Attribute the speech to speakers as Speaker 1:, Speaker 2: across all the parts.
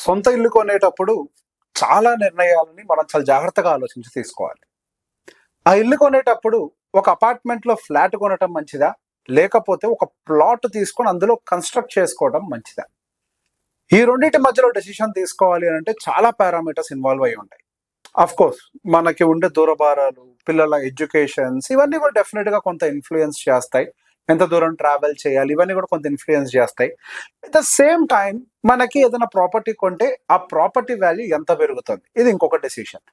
Speaker 1: సొంత ఇల్లు కొనేటప్పుడు చాలా నిర్ణయాలని మనం చాలా జాగ్రత్తగా ఆలోచించి తీసుకోవాలి. ఆ ఇల్లు కొనేటప్పుడు ఒక అపార్ట్మెంట్‌లో ఫ్లాట్ కొనటం మంచిదా? లేకపోతే ఒక ప్లాట్ తీసుకొని అందులో కన్‌స్ట్రక్ట్ చేసుకోవడం మంచిదా? ఈ రెండిటి మధ్యలో డెసిషన్ తీసుకోవాలి అనంటే చాలా పారామీటర్స్ ఇన్వాల్వ్ అయ్యి ఉంటాయి. ఆఫ్‌కోర్స్ మనకి ఉండే దూరభారాలు, పిల్లల ఎడ్యుకేషన్స్ ఇవన్నీ కూడా డెఫినిట్‌గా కొంత ఇన్‌ఫ్లూయెన్స్ చేస్తాయి. ఎంత దూరం ట్రావెల్ చేయాలి ఇవన్నీ కూడా కొంత ఇన్‌ఫ్లూయెన్స్ చేస్తాయి. అట్ ద సేమ్ టైమ్ మనకి ఏదైనా ప్రాపర్టీ కొంటే ఆ ప్రాపర్టీ వాల్యూ ఎంత పెరుగుతుంది? ఇది ఇంకొక decision.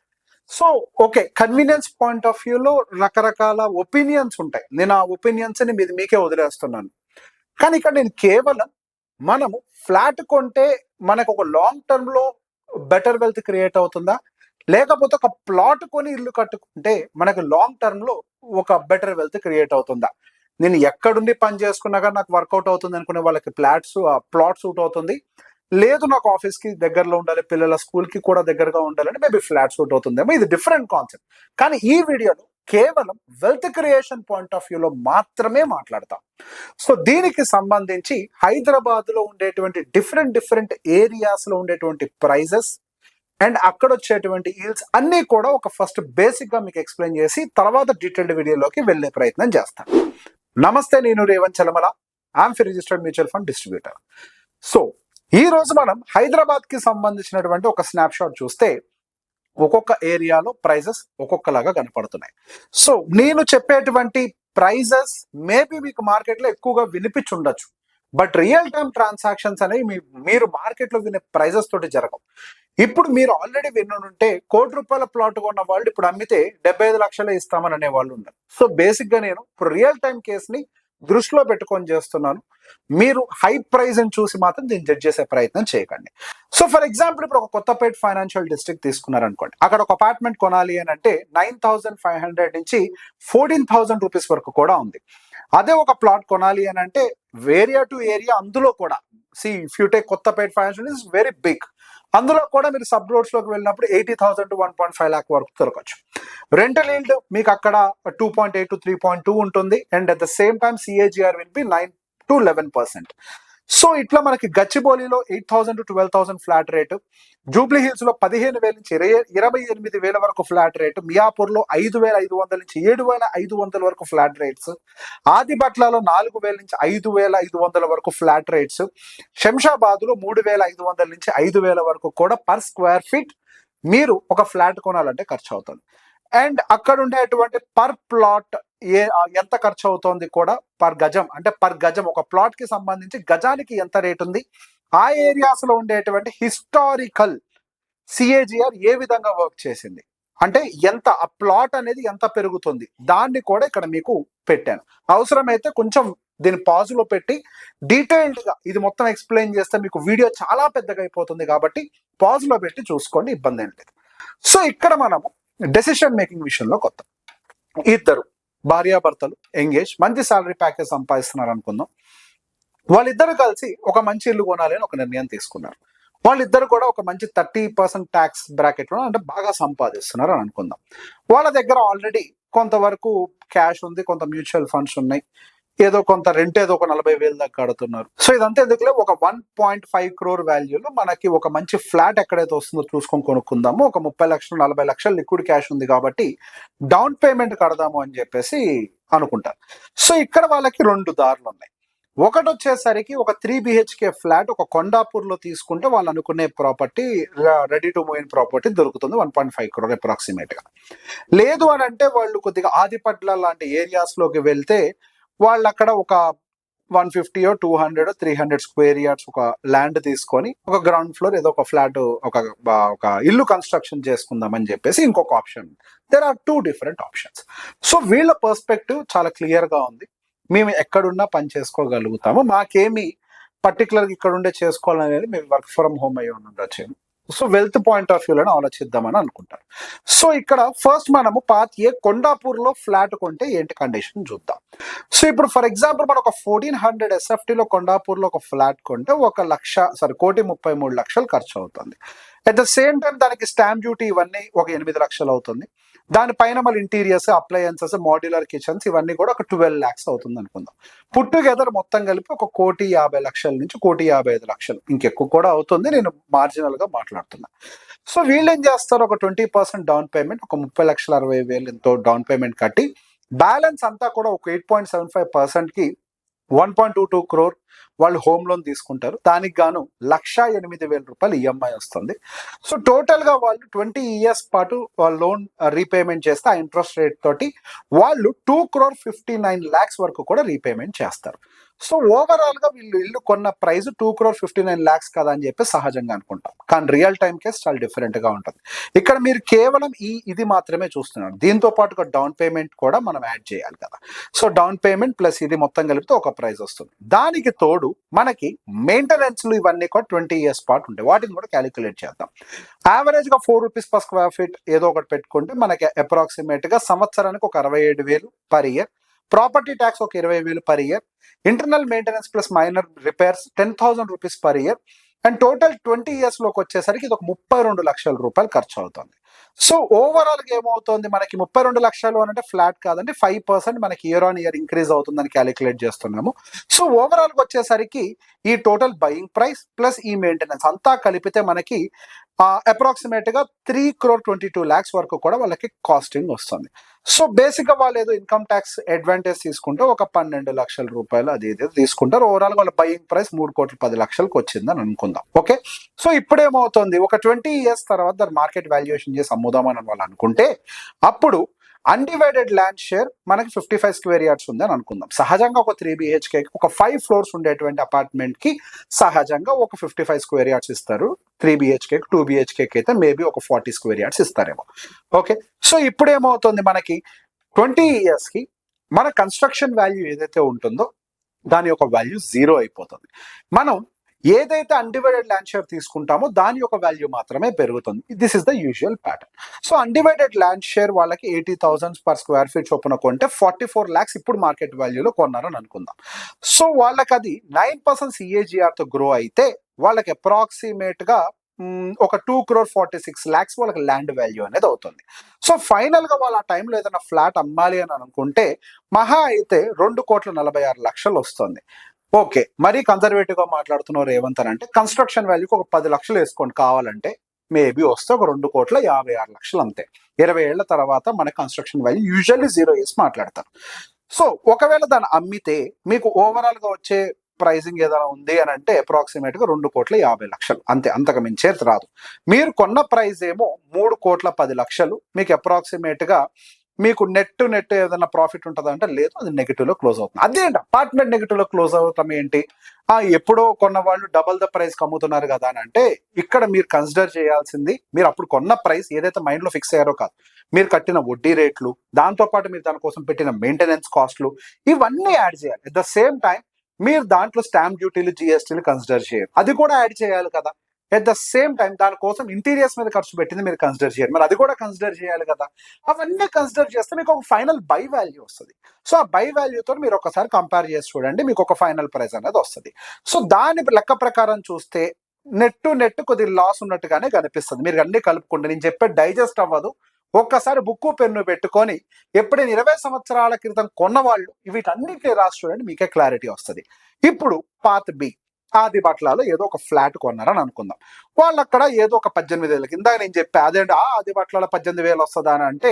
Speaker 1: So, okay. Convenience point of వ్యూలో రకరకాల ఒపీనియన్స్ ఉంటాయి. నేను ఆ ఒపీనియన్స్‌ని మీకే వదిలేస్తున్నాను. కానీ ఇక్కడ నేను కేవలం మనము ఫ్లాట్ కొంటే మనకు ఒక లాంగ్ టర్మ్‌లో బెటర్ వెల్త్ క్రియేట్ అవుతుందా? లేకపోతే ఒక ప్లాట్ కొని ఇల్లు కట్టుకుంటే మనకు లాంగ్ టర్మ్‌లో ఒక బెటర్ వెల్త్ క్రియేట్ అవుతుందా? నేను ఎక్కడుండి పని చేసుకున్నా గాని నాకు వర్కౌట్ అవుతుంది అనుకునే వాళ్ళకి ప్లాట్ సూట్ అవుతుంది. లేదు నాకు ఆఫీస్‌కి దగ్గరలో ఉండాలి, పిల్లల స్కూల్‌కి కూడా దగ్గరగా ఉండాలంటే మేబీ ఫ్లాట్ సూట్ అవుతుందేమో. ఇది డిఫరెంట్ కాన్సెప్ట్. కానీ ఈ వీడియోలో కేవలం వెల్త్ క్రియేషన్ పాయింట్ ఆఫ్ వ్యూలో మాత్రమే మాట్లాడతాం. సో దీనికి సంబంధించి హైదరాబాద్‌లో ఉండేటువంటి డిఫరెంట్ ఏరియాస్‌లో ఉండేటువంటి ప్రైజెస్ అండ్ అక్కడ వచ్చేటువంటి ఈల్డ్స్ అన్నీ కూడా ఒక ఫస్ట్ బేసిక్‌గా మీకు ఎక్స్‌ప్లెయిన్ చేసి తర్వాత డీటెయిల్డ్ వీడియోలోకి వెళ్ళే ప్రయత్నం చేస్తాను. నమస్తే, నేను Revanth Chalamala. I'm registered mutual fund distributor. So ఈ రోజు మనం హైదరాబాద్ కి సంబంధించినటువంటి ఒక స్నాప్ షాట్ చూస్తే ఒక్కొక్క ఏరియాలో ప్రైజెస్ ఒక్కొక్కలాగా కనపడుతున్నాయి. సో నేను చెప్పేటువంటి ప్రైజెస్ మేబీ మీకు మార్కెట్లో ఎక్కువగా వినిపించుండొచ్చు. బట్ రియల్ టైమ్ ట్రాన్సాక్షన్స్ అనేవి మీరు మార్కెట్లో వినే ప్రైజెస్ తోటి జరగవు. ఇప్పుడు మీరు ఆల్రెడీ వినుంటే ₹1,00,00,000 ప్లాట్ కొన్న వాళ్ళు ఇప్పుడు అమ్మితే 75 లక్షలే ఇస్తామని అనే వాళ్ళు ఉన్నారు. సో బేసిక్ గా నేను ఇప్పుడు రియల్ టైమ్ కేసుని దృష్టిలో పెట్టుకొని చేస్తున్నాను. మీరు హై ప్రైజ్ అని చూసి మాత్రం దీన్ని జడ్జ్ చేసే ప్రయత్నం చేయకండి. సో ఫర్ ఎగ్జాంపుల్ ఇప్పుడు ఒక కొత్తపేట ఫైనాన్షియల్ డిస్ట్రిక్ట్ తీసుకున్నారనుకోండి. అక్కడ ఒక అపార్ట్మెంట్ కొనాలి అని అంటే 9,500 నుంచి 14,000 రూపీస్ వరకు కూడా ఉంది. అదే ఒక ప్లాట్ కొనాలి అని అంటే ఏరియా టు ఏరియా అందులో కూడా if you take Kothapeta financial is very big. అందులో కూడా మీరు సబ్ రోడ్స్ లోకి వెళ్ళినప్పుడు 80,000 to 1.5 lakh వరకు దొరకచ్చు. రెంటల్ ఈల్డ్ మీకు అక్కడ 2.8 to 3.2 ఉంటుంది. And at the same time CAGR will be 9 to 11%. So ఇట్లా మనకి గచ్చిబౌలిలో 8,000 to 12,000 flat rate, Jubilee hills లో 15,000 నుంచి 28,000 వరకు ఫ్లాట్ రేటు, మియాపూర్ లో 5,500 నుంచి 7,500 వరకు ఫ్లాట్ రేట్స్, ఆదిబట్లలో 4,000 నుంచి 5,500 వరకు ఫ్లాట్ రేట్స్, శంషాబాద్ లో 3,500 నుంచి 5,000 వరకు కూడా పర్ స్క్వేర్ ఫీట్ మీరు ఒక ఫ్లాట్ కొనాలంటే ఖర్చు అవుతుంది. అండ్ అక్కడ ఉండేటువంటి పర్ ప్లాట్ ఎంత ఖర్చు అవుతోంది కూడా పర్ గజం, అంటే పర్ గజం ఒక ప్లాట్ కి సంబంధించి గజానికి ఎంత రేట్ ఉంది, ఆ ఏరియాస్ లో ఉండేటువంటి హిస్టారికల్ సిఏజిఆర్ ఏ విధంగా వర్క్ చేసింది, అంటే ఎంత ఆ ప్లాట్ అనేది ఎంత పెరుగుతుంది, దాన్ని కూడా ఇక్కడ మీకు పెట్టాను. అవసరమైతే కొంచెం దీన్ని పాజ్ లో పెట్టి డీటెయిల్డ్ గా ఇది మొత్తం ఎక్స్ప్లెయిన్ చేస్తే మీకు వీడియో చాలా పెద్దగా అయిపోతుంది కాబట్టి పాజ్ లో పెట్టి చూసుకోండి, ఇబ్బంది ఏం లేదు. సో ఇక్కడ మనము డెసిషన్ మేకింగ్ విషయంలో కొత్త ఇద్దరు భార్యాభర్తలు ఎంగేజ్, మంచి సాలరీ ప్యాకేజ్ సంపాదిస్తున్నారు అనుకుందాం. వాళ్ళిద్దరు కలిసి ఒక మంచి ఇల్లు కొనాలి అని ఒక నిర్ణయం తీసుకున్నారు. వాళ్ళిద్దరు కూడా ఒక మంచి 30% ట్యాక్స్ బ్రాకెట్ లో అంటే బాగా సంపాదిస్తున్నారు అని అనుకుందాం. వాళ్ళ దగ్గర ఆల్రెడీ కొంతవరకు క్యాష్ ఉంది, కొంత మ్యూచువల్ ఫండ్స్ ఉన్నాయి, ఏదో కొంత రెంట్ ఏదో ఒక 40,000 దాకా కడుతున్నారు. సో ఇదంతా ఎందుకులే, ఒక 1.5 crore వాల్యూలో మనకి ఒక మంచి ఫ్లాట్ ఎక్కడైతే వస్తుందో చూసుకొని కొనుక్కుందాము. ఒక 30 లక్షలు 40 లక్షలు లిక్విడ్ క్యాష్ ఉంది కాబట్టి డౌన్ పేమెంట్ కడదాము అని చెప్పేసి అనుకుంటారు. సో ఇక్కడ వాళ్ళకి రెండు దారులు ఉన్నాయి. ఒకటి వచ్చేసరికి ఒక 3 BHK ఫ్లాట్ ఒక కొండాపూర్ లో తీసుకుంటే వాళ్ళు అనుకునే property ready to move in property దొరుకుతుంది 1.5 crore అప్రాక్సిమేట్ గా. లేదు అని అంటే వాళ్ళు కొద్దిగా ఆదిపట్ల లాంటి ఏరియాస్ లోకి వెళ్తే వాళ్ళు అక్కడ ఒక 150 or 200 or 300 స్క్వేర్ యార్డ్స్ ఒక ల్యాండ్ తీసుకొని ఒక గ్రౌండ్ ఫ్లోర్ ఏదో ఒక ఫ్లాట్ ఒక ఇల్లు కన్స్ట్రక్షన్ చేసుకుందాం అని చెప్పేసి ఇంకొక option. There are 2 different options. So వీళ్ళ పర్స్పెక్టివ్ చాలా క్లియర్ గా ఉంది. మేము ఎక్కడున్నా పని చేసుకోగలుగుతాము, మాకేమి పర్టికులర్ గా ఇక్కడ ఉండే చేసుకోవాలనేది మేము వర్క్ ఫ్రమ్ హోమ్ అయ్యి ఉండొచ్చు. సో వెల్త్ పాయింట్ ఆఫ్ వ్యూలో ఆలోచిద్దామని అనుకుంటారు. సో ఇక్కడ ఫస్ట్ మనము పార్ట్ ఏ కొండాపూర్ లో ఫ్లాట్ కొంటే ఏంటి కండిషన్ చూద్దాం. సో ఇప్పుడు ఫర్ ఎగ్జాంపుల్ మనం ఒక 1,400 SFT లో కొండాపూర్ లో ఒక ఫ్లాట్ కొంటే 1,33,00,000 ఖర్చు అవుతుంది. అట్ ద సేమ్ టైం దానికి స్టాంప్ డ్యూటీ ఇవన్నీ ఒక 8 లక్షలు అవుతుంది. దానిపైన మళ్ళీ ఇంటీరియర్స్, అప్లయన్సెస్, మాడ్యులర్ కిచెన్స్ ఇవన్నీ కూడా ఒక 12 lakhs అవుతుంది అనుకుందాం. పుట్ టుగెదర్ మొత్తం కలిపి ఒక 1,50,00,000 నుంచి 1,55,00,000, ఇంకెక్కువ కూడా అవుతుంది, నేను మార్జినల్ గా మాట్లాడుతున్నా. సో వీళ్ళు ఏం చేస్తారు, ఒక 20% డౌన్ పేమెంట్, ఒక 30,60,000 ఎంతో డౌన్ పేమెంట్ కట్టి బ్యాలెన్స్ అంతా కూడా ఒక 8.75% కి 1.22 crore వాళ్ళు హోమ్ లోన్ తీసుకుంటారు. దానికి గాను 1,08,000 రూపాయలు ఈఎంఐ వస్తుంది. సో టోటల్ గా వాళ్ళు 20 years పాటు లోన్ రీపేమెంట్ చేస్తే ఆ ఇంట్రెస్ట్ రేట్ తోటి వాళ్ళు 2,59,00,000 వరకు కూడా రీపేమెంట్ చేస్తారు. సో ఓవరాల్ గా వీళ్ళు ఇల్లు కొన్న ప్రైస్ 2,59,00,000 కదా అని చెప్పి సహజంగా అనుకుంటాం, కానీ రియల్ టైం కేస్ చాలా డిఫరెంట్ గా ఉంటుంది. ఇక్కడ మీరు కేవలం ఇది మాత్రమే చూస్తున్నారు, దీంతో పాటు డౌన్ పేమెంట్ కూడా మనం యాడ్ చేయాలి కదా. సో డౌన్ పేమెంట్ ప్లస్ ఇది మొత్తం కలిపితే ఒక ప్రైస్ వస్తుంది. దానికి తోడు మనకి మెయింటెనెన్స్ ఇవన్నీ కూడా 20 years పాటు ఉంటాయి, వాటిని కూడా క్యాలిక్యులేట్ చేద్దాం. యావరేజ్ గా 4 rupees per square feet ఏదో ఒకటి పెట్టుకుంటే మనకి అప్రాక్సిమేట్ గా సంవత్సరానికి ఒక 67,000 per year, ప్రాపర్టీ ట్యాక్స్ ఒక 20,000 per year, internal maintenance plus minor repairs 10,000 rupees per year, and total 20 years లోకి వచ్చేసరికి ఇది ఒక 32 లక్షల రూపాయలు ఖర్చు అవుతుంది. సో ఓవరాల్ గా ఏమవుతుంది, మనకి 32 లక్షలు అంటే ఫ్లాట్ కాదండి, 5% మనకి ఇయర్ ఆన్ ఇయర్ ఇంక్రీజ్ అవుతుందని క్యాలిక్యులేట్ చేస్తున్నాము. సో ఓవరాల్ గా వచ్చేసరికి ఈ టోటల్ బయింగ్ ప్రైస్ ప్లస్ ఈ మెయింటెనెన్స్ అంతా కలిపితే మనకి అప్రాక్సిమేట్ గా 3,22,00,000 వరకు కూడా వాళ్ళకి కాస్టింగ్ వస్తుంది. సో బేసిక్ గా వాళ్ళు ఏదో ఇన్కమ్ ట్యాక్స్ అడ్వాంటేజ్ తీసుకుంటే ఒక 12 లక్షల రూపాయలు అది ఏదో తీసుకుంటారు. ఓవరాల్ వాళ్ళ బయింగ్ ప్రైస్ 3,10,00,000 వచ్చిందని అనుకుందాం. ఓకే, సో ఇప్పుడేమవుతుంది, ఒక 20 years తర్వాత దాని మార్కెట్ వాల్యుయేషన్ చేసి అమ్ముదామని వాళ్ళు అనుకుంటే అప్పుడు అన్డివైడెడ్ ల్యాండ్ షేర్ మనకి 55 square yards ఉంది అని అనుకుందాం. సహజంగా ఒక 3 BHK ఒక 5 floors ఉండేటువంటి అపార్ట్మెంట్ కి సహజంగా ఒక 55 square yards ఇస్తారు. 3 BHK 2 BHK అయితే మేబీ ఒక 40 square yards ఇస్తారేమో. ఓకే, సో ఇప్పుడు ఏమవుతుంది, మనకి 20 years కి మన కన్స్ట్రక్షన్ వాల్యూ ఏదైతే ఉంటుందో దాని యొక్క వాల్యూ 0 అయిపోతుంది. మనం ఏదైతే అన్డివైడెడ్ ల్యాండ్ షేర్ తీసుకుంటామో దాని యొక్క వాల్యూ మాత్రమే పెరుగుతుంది. This is the usual pattern. So undivided land share వాళ్ళకి 80,000 per square feet చొప్పున కొంటే 44 lakhs ఇప్పుడు మార్కెట్ వాల్యూలో కొన్నారని అనుకుందాం. సో వాళ్ళకి అది 9% CAGR తో గ్రో అయితే వాళ్ళకి అప్రాక్సిమేట్ గా ఒక 2,46,00,000 వాళ్ళకి ల్యాండ్ వాల్యూ అనేది అవుతుంది. సో ఫైనల్ గా వాళ్ళు ఆ టైంలో ఏదైనా ఫ్లాట్ అమ్మాలి అని అనుకుంటే మహా అయితే 2,46,00,000 వస్తుంది. ఓకే, మరీ కన్జర్వేటివ్ గా మాట్లాడుతున్నారు రేవంత్ అని అంటే కన్స్ట్రక్షన్ వాల్యూకి ఒక 10 లక్షలు వేసుకోండి కావాలంటే, మేబీ వస్తే ఒక 2,56,00,000 అంతే. 20 ఏళ్ల తర్వాత మన కన్స్ట్రక్షన్ వాల్యూ యూజువల్లీ 0 వేసి మాట్లాడతారు. సో ఒకవేళ దాన్ని అమ్మితే మీకు ఓవరాల్ గా వచ్చే ప్రైసింగ్ ఏదైనా ఉంది అని అంటే అప్రాక్సిమేట్ గా 2,50,00,000 అంతే, అంతకు మించే రాదు. మీరు కొన్న ప్రైస్ ఏమో 3,10,00,000, మీకు అప్రాక్సిమేట్ గా మీకు నెట్ ఏదైనా ప్రాఫిట్ ఉంటుందా అంటే లేదు, అది నెగిటివ్ లో క్లోజ్ అవుతుంది. అదేంటి అపార్ట్మెంట్ నెగిటివ్ లో క్లోజ్ అవుతాం ఏంటి, ఎప్పుడో కొన్న వాళ్ళు డబల్ ద ప్రైస్ అమ్ముతున్నారు కదా అని అంటే ఇక్కడ మీరు కన్సిడర్ చేయాల్సింది మీరు అప్పుడు కొన్న ప్రైస్ ఏదైతే మైండ్ లో ఫిక్స్ అయ్యారో కాదు, మీరు కట్టిన వడ్డీ రేట్లు, దాంతో పాటు మీరు దానికోసం పెట్టిన మెయింటెనెన్స్ కాస్ట్లు ఇవన్నీ యాడ్ చేయాలి. అట్ ద సేమ్ టైం మీరు దాంట్లో స్టాంప్ డ్యూటీలు GSTలు కన్సిడర్ చేయరు, అది కూడా యాడ్ చేయాలి కదా. ఎట్ ద సేమ్ టైం దానికోసం ఇంటీరియర్స్ మీద ఖర్చు పెట్టింది మీరు కన్సిడర్ చేయాలి, మరి అది కూడా కన్సిడర్ చేయాలి కదా. అవన్నీ కన్సిడర్ చేస్తే మీకు ఒక ఫైనల్ బై వాల్యూ వస్తుంది. సో ఆ బై వాల్యూతో మీరు ఒకసారి కంపేర్ చేసి చూడండి, మీకు ఒక ఫైనల్ ప్రైస్ అనేది వస్తుంది. సో దాని లెక్క ప్రకారం చూస్తే నెట్ కొద్ది లాస్ ఉన్నట్టుగానే కనిపిస్తుంది. మీరు అన్ని కలుపుకుంటే నేను చెప్పే డైజెస్ట్ అవ్వదు. ఒక్కసారి బుక్కు పెన్ను పెట్టుకొని ఎప్పుడైనా 20 సంవత్సరాల క్రితం కొన్న వాళ్ళు వీటన్నిటిని రాసి చూడండి, మీకే క్లారిటీ వస్తుంది. ఇప్పుడు పార్ట్ బి, ఆదిబట్లలో ఏదో ఒక ఫ్లాట్ కొన్నారని అనుకుందాం. వాళ్ళు అక్కడ ఏదో ఒక 18,000 కింద నేను చెప్పా అదేంటి ఆదిబట్లలో 18,000 వస్తుందా అని అంటే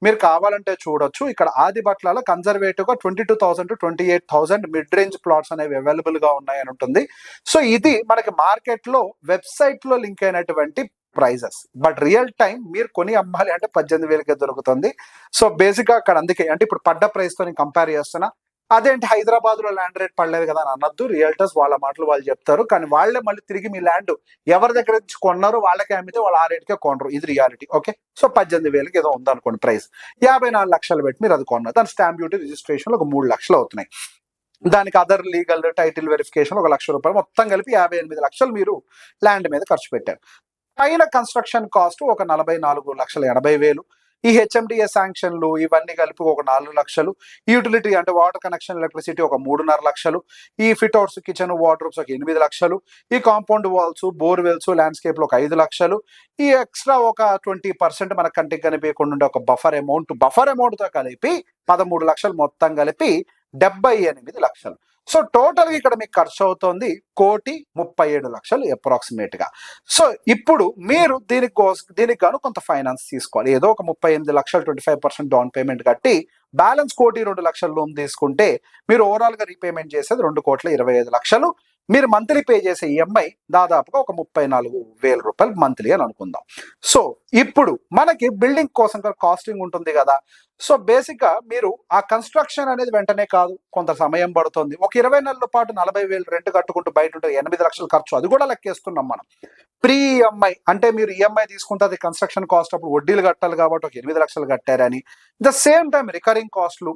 Speaker 1: మీరు కావాలంటే చూడొచ్చు. ఇక్కడ ఆదిబట్లలో కన్జర్వేటివ్ గా 22,000 to 28,000 మిడ్ రేంజ్ ప్లాట్స్ అనేవి అవైలబుల్ గా ఉన్నాయని ఉంటుంది. సో ఇది మనకి మార్కెట్ లో వెబ్సైట్ లో లింక్ అయినటువంటి ప్రైజెస్, బట్ రియల్ టైం మీరు కొని అమ్మాలి అంటే 18,000కే దొరుకుతుంది. సో బేసిక్ గా అక్కడ అందుకే అంటే ఇప్పుడు పడ్డ ప్రైస్ తో నేను కంపేర్ చేస్తున్నా. అదేంటి హైదరాబాద్ లో ల్యాండ్ రేట్ పడలేదు కదా అని అనొద్దు, రియల్టర్స్ వాళ్ళ మాటలు వాళ్ళు చెప్తారు, కానీ వాళ్ళే మళ్ళీ తిరిగి మీ ల్యాండ్ ఎవరి దగ్గర నుంచి కొన్నారో వాళ్ళకే అమ్మితే వాళ్ళు ఆ రేట్కే కొనరు, ఇది రియాలిటీ. ఓకే, సో 18,000కి ఏదో ఉందనుకోండి ప్రైస్, 54 లక్షలు పెట్టి మీరు అది కొన్నారు, దాని స్టాంప్ డ్యూటీ రిజిస్ట్రేషన్ ఒక 3 లక్షలు అవుతున్నాయి, దానికి అదర్ లీగల్ టైటిల్ వెరిఫికేషన్ ఒక 1,00,000 రూపాయలు, మొత్తం కలిపి 58 లక్షలు మీరు ల్యాండ్ మీద ఖర్చు పెట్టారు. పైన కన్స్ట్రక్షన్ కాస్ట్ ఒక 44,80,000, ఈ హెచ్ఎండిఏ శాంక్షన్లు ఇవన్నీ కలిపి ఒక 4 లక్షలు, యూటిలిటీ అంటే వాటర్ కనెక్షన్, ఎలక్ట్రిసిటీ ఒక 3.5 లక్షలు, ఈ ఫిట్ అవుట్స్ కిచెన్ వార్డ్రోబ్స్ ఒక 8 లక్షలు, ఈ కాంపౌండ్ వాల్స్, బోర్వెల్స్, ల్యాండ్స్కేప్ లో ఒక 5 లక్షలు, ఈ ఎక్స్ట్రా ఒక 20% మన కంటికి కనిపించకుండా ఉండే ఒక బఫర్ అమౌంట్ తో కలిపి 13 లక్షలు, మొత్తం కలిపి 78 లక్షలు. సో టోటల్ ఇక్కడ మీకు ఖర్చు అవుతోంది 1,37,00,000 అప్రాక్సిమేట్ గా. సో ఇప్పుడు మీరు దీనికి గాను కొంత ఫైనాన్స్ తీసుకోవాలి. ఏదో ఒక 38 లక్షలు 25% డౌన్ పేమెంట్ కట్టి బ్యాలెన్స్ 1,02,00,000 లోన్ తీసుకుంటే మీరు ఓవరాల్ గా రీపేమెంట్ చేసేది 2,25,00,000. మీరు మంత్లీ పే చేసే ఈఎంఐ దాదాపుగా ఒక 34,000 రూపాయలు మంత్లీ అని అనుకుందాం. సో ఇప్పుడు మనకి బిల్డింగ్ కోసం కాస్టింగ్ ఉంటుంది కదా. సో బేసిక్ గా మీరు ఆ కన్స్ట్రక్షన్ అనేది వెంటనే కాదు, కొంత సమయం పడుతుంది. ఒక 20 నెలల పాటు 40,000 రెంట్ కట్టుకుంటూ బయట ఉంటే 8 లక్షలు ఖర్చు, అది కూడా లెక్కేస్తున్నాం మనం. ప్రీ ఈఎంఐ అంటే మీరు ఈఎంఐ తీసుకుంటే అది కన్స్ట్రక్షన్ కాస్ట్, అప్పుడు వడ్డీలు కట్టాలి కాబట్టి ఒక 8 లక్షలు కట్టారని. ద సేమ్ టైం రికరింగ్ కాస్ట్లు,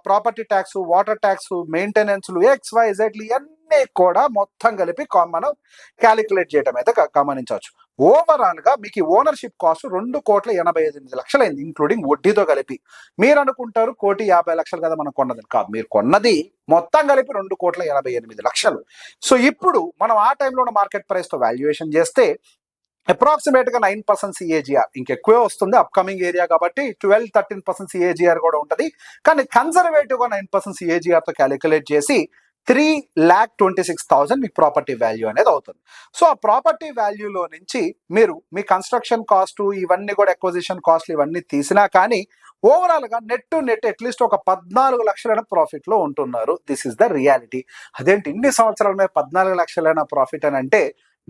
Speaker 1: ప్రాపర్టీ ట్యాక్స్, వాటర్ ట్యాక్స్, మెయింటెనెన్స్లు, XYZ ఇవన్నీ కూడా మొత్తం కలిపి మనం క్యాలిక్యులేట్ చేయడం అయితే గమనించవచ్చు. ఓవరాల్ గా మీకు ఓనర్షిప్ కాస్ట్ 2,85,00,000 అయింది, ఇంక్లూడింగ్ వడ్డీతో కలిపి. మీరు అనుకుంటారు 1,50,00,000 కదా మనం కొన్నది. కాదు, మీరు కొన్నది మొత్తం కలిపి 2,88,00,000. సో ఇప్పుడు మనం ఆ టైంలో ఉన్న మార్కెట్ ప్రైస్ తో వాల్యుయేషన్ చేస్తే అప్రాక్సిమేట్ గా 9% CAGR, ఇంకెక్కువే వస్తుంది అప్కమింగ్ ఏరియా కాబట్టి 12-13% CAGR కూడా ఉంటుంది. కానీ కన్జర్వేటివ్ గా 9% CAGR తో క్యాలిక్యులేట్ చేసి 3,26,000 మీకు ప్రాపర్టీ వాల్యూ అనేది అవుతుంది. సో ఆ ప్రాపర్టీ వాల్యూలో నుంచి మీరు మీ కన్స్ట్రక్షన్ కాస్ట్, ఇవన్నీ కూడా ఎక్విజిషన్ కాస్ట్లు ఇవన్నీ తీసినా కానీ ఓవరాల్ గా నెట్ అట్లీస్ట్ ఒక 14 లక్షలైన ప్రాఫిట్ లో ఉంటున్నారు. This is the reality. అదేంటి ఇన్ని సంవత్సరాల మీద 14 లక్షలైన ప్రాఫిట్ అని అంటే,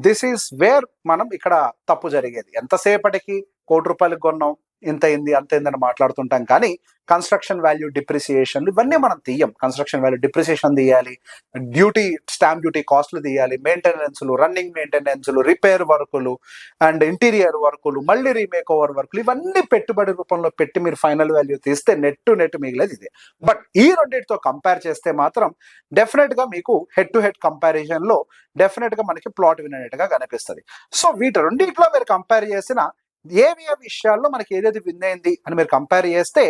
Speaker 1: దిస్ ఈస్ వేర్ మనం ఇక్కడ తప్పు జరిగేది. ఎంతసేపటికి ₹1,00,00,000 కొన్నాం, ఇంత అయింది అంత అయిందని మాట్లాడుతుంటాం కానీ కన్స్ట్రక్షన్ వాల్యూ డిప్రిసియేషన్ ఇవన్నీ మనం తీయం. కన్స్ట్రక్షన్ వాల్యూ డిప్రిసియేషన్ తీయాలి, స్టాంప్ డ్యూటీ కాస్ట్లు తీయాలి, మెయింటెనెన్స్లు, రన్నింగ్ మెయింటెనెన్స్లు, రిపేర్ వర్కులు అండ్ ఇంటీరియర్ వర్కులు, మళ్ళీ రీమేక్ ఓవర్ వర్కులు, ఇవన్నీ పెట్టుబడి రూపంలో పెట్టి మీరు ఫైనల్ వాల్యూ తీస్తే నెట్ మిగిలేదు ఇదే. బట్ ఈ రెండింటితో కంపేర్ చేస్తే మాత్రం డెఫినెట్ గా మీకు హెడ్ టు హెడ్ కంపారిజన్ లో డెఫినెట్ గా మనకి ప్లాట్ వినేట్టుగా కనిపిస్తుంది. సో వీటి రెండింటిలో మీరు కంపేర్ చేసిన ఏ విషయాల్లో మనకి ఏదైతే విన్ అయింది అని మీరు కంపేర్ చేస్తే,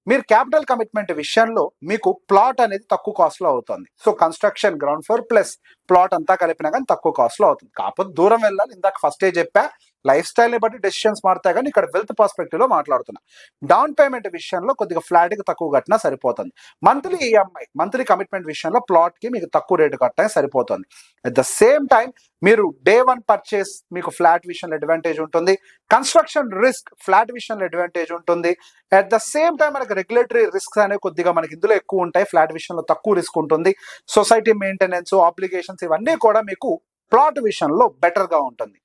Speaker 1: మీరు క్యాపిటల్ కమిట్మెంట్ విషయంలో మీకు ప్లాట్ అనేది తక్కువ కాస్ట్ లో అవుతుంది. So construction ground floor plus plot అంతా కలిపినా కానీ తక్కువ కాస్ట్ లో అవుతుంది. కాకపోతే దూరం వెళ్ళాలి, ఇందాక ఫస్టే చెప్పా, లైఫ్ స్టైల్ ని బట్టి డెసిషన్స్ మారుతాయి. కానీ ఇక్కడ వెల్త్ పర్స్పెక్టివ్ లో మాట్లాడుతున్నా. డౌన్ పేమెంట్ విషయంలో కొద్దిగా ఫ్లాట్ కి తక్కువ కట్టినా సరిపోతుంది. మంత్లీ ఈఎంఐ, మంత్లీ కమిట్మెంట్ విషయంలో ప్లాట్ కి మీకు తక్కువ రేటు కట్టినా సరిపోతుంది. అట్ ద సేమ్ టైం మీరు డే 1 పర్చేస్ మీకు ఫ్లాట్ విషయంలో అడ్వాంటేజ్ ఉంటుంది, కన్స్ట్రక్షన్ రిస్క్ ఫ్లాట్ విషయంలో అడ్వాంటేజ్ ఉంటుంది. అట్ ద సేమ్ టైం మనకి రెగ్యులేటరీ రిస్క్స్ అనేవి కొద్దిగా మనకి ఇందులో ఎక్కువ ఉంటాయి, ఫ్లాట్ విషయంలో తక్కువ రిస్క్ ఉంటుంది. సొసైటీ మెయింటెనెన్స్, ఆబ్లిగేషన్స్ ఇవన్నీ కూడా మీకు ప్లాట్ విషయంలో బెటర్ గా ఉంటుంది.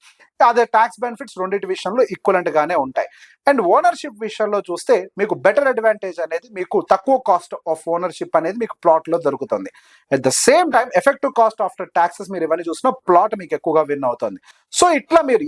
Speaker 1: అదే ట్యాక్స్ బెనిఫిట్స్ రెండింటి విషయంలో ఈక్వలెంట్ గానే ఉంటాయి. అండ్ ఓనర్షిప్ విషయంలో చూస్తే మీకు బెటర్ అడ్వాంటేజ్ అనేది, మీకు తక్కువ కాస్ట్ ఆఫ్ ఓనర్షిప్ అనేది మీకు ప్లాట్ లో దొరుకుతుంది. At the same time effective cost after taxes మీరు ఇవన్నీ చూసినా ప్లాట్ మీకు ఎక్కువగా విన్ అవుతుంది. సో ఇట్లా మీరు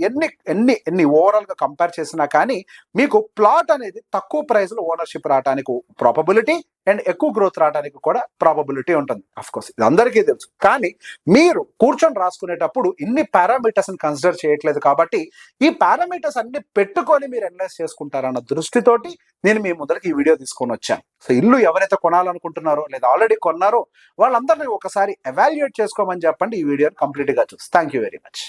Speaker 1: ఎన్ని ఓవరాల్ గా కంపేర్ చేసినా కానీ మీకు ప్లాట్ అనేది తక్కువ ప్రైస్ లో ఓనర్షిప్ రావడానికి ప్రాబబిలిటీ అండ్ ఎక్కువ గ్రోత్ రావడానికి కూడా ప్రాబబిలిటీ ఉంటుంది. అఫ్ కోర్స్ ఇది అందరికీ తెలుసు, కానీ మీరు కూర్చొని రాసుకునేటప్పుడు ఇన్ని పారామీటర్స్ ని కన్సిడర్ చేయట్లేదు కాబట్టి ఈ పారామీటర్స్ అన్ని పెట్టుకొని మీరు అనలైజ్ చేసుకుంటారన్న దృష్టితోటి నేను మీ ముందరికి ఈ వీడియో తీసుకొని వచ్చాను. సో ఇల్లు ఎవరైతే కొనాలనుకుంటున్నారో లేదా ఆల్రెడీ కొన్నారో వాళ్ళందరినీ ఒకసారి ఎవాల్యుయేట్ చేసుకోమని చెప్పండి. ఈ వీడియోని కంప్లీట్ గా చూసి థ్యాంక్ యూ వెరీ మచ్.